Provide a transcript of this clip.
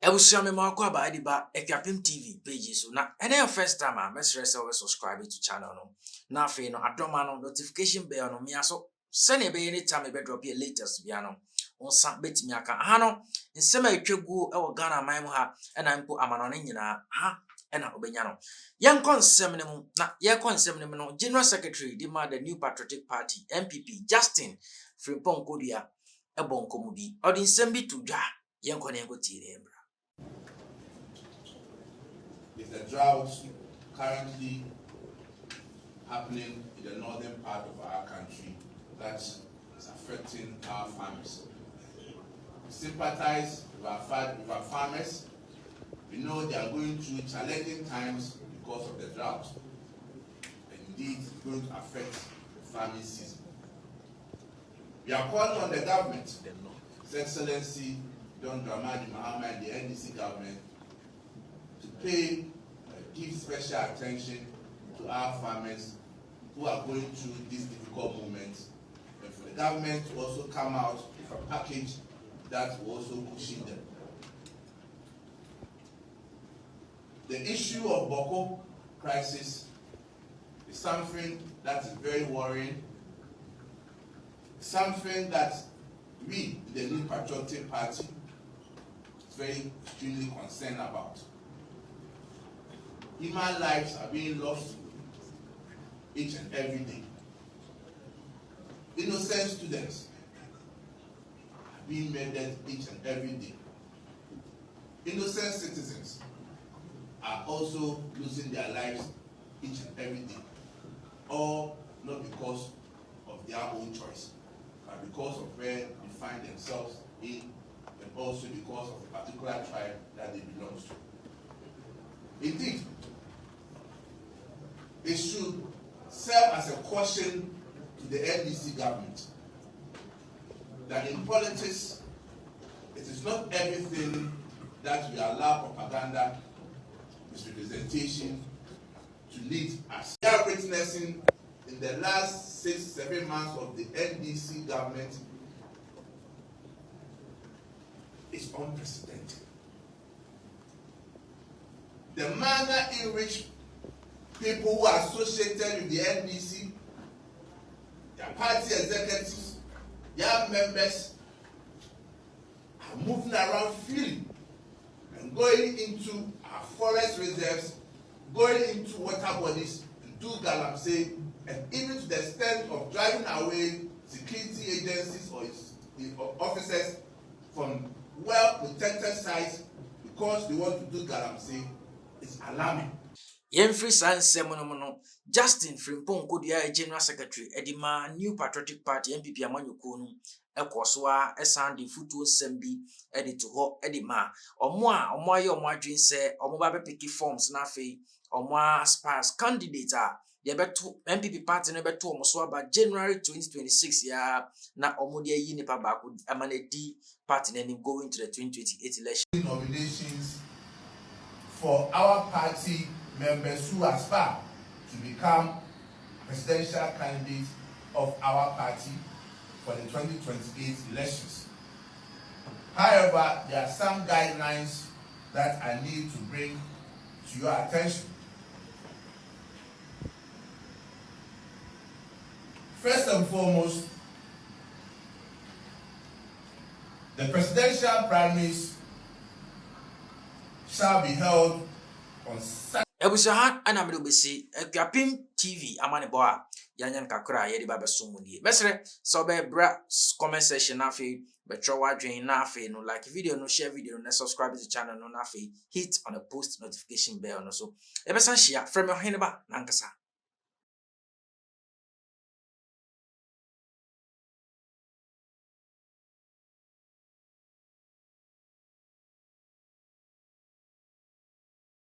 Ebusia me ma kwa ba ediba Ekwapim TV page so na ene your first time a mesre se we subscribe to channel no na afi no adoma no notification bell no me aso sene be any time be drop your latest bia no onsa betimi aka ha no nsema etwegu e wo Ghana man mu ha ena mpo amano ne nyina ha ena obenya no yen konsem ne mu na ye konsem ne mu no General Secretary di ma the New Patriotic Party NPP Justin FRIMPONG KODUA e bonkomu bi odi nsem bi to dwa yen kone en ko tire mbra. Is the drought currently happening in the northern part of our country that is affecting our farmers. We sympathize with our farmers. We know they are going through challenging times because of the drought. And indeed, it's going to affect the farming season. We are calling on the government, His Excellency Don Dramani Mahama and the NDC government, to give special attention to our farmers who are going through these difficult moments, and for the government to also come out with a package that will also cushion them. The issue of Boko crisis is something that is very worrying, something that we, the New Patriotic Party, is very extremely concerned about. Human lives are being lost each and every day. Innocent students are being murdered each and every day. Innocent citizens are also losing their lives each and every day. All not because of their own choice, but because of where they find themselves in, and also because of the particular tribe that they belong to. Indeed, it should serve as a caution to the NDC government that in politics, it is not everything that we allow propaganda, misrepresentation to lead us. We are witnessing in the last 6-7 months of the NDC government is unprecedented. The manner in which people who are associated with the NDC, their party executives, their members are moving around freely and going into our forest reserves, going into water bodies to do galamsey, and even to the extent of driving away security agencies or officers from well-protected sites because they want to do galamsey. It's alarming. Yemfri sansem no Justin FRIMPONG KODUA General Secretary Edima New Patriotic Party NPP amanyoko no ekoso a esan de futuo sembi edito ho edima omo aye omo adwen se omo ba bepiki forms na afei omo aspires candidate a ye beto NPP party no beto omo so aba January 2026 ya na omo de yi nipa ba ko amanedi party na nim going to the 2028 election. Nominations for our party members who aspire to become presidential candidates of our party for the 2028 elections. However, there are some guidelines that I need to bring to your attention. First and foremost, the presidential primaries shall be held on Saturday. Ebusahan anamdo besi Ekwapim TV amane boa yanyan kakra yedi ba besumuni mesre so be bra comment section na fe betro wadwen na fe no like video no share video no subscribe to the channel no na fe hit on the post notification bell no so ebesan share from your heneba nankasa.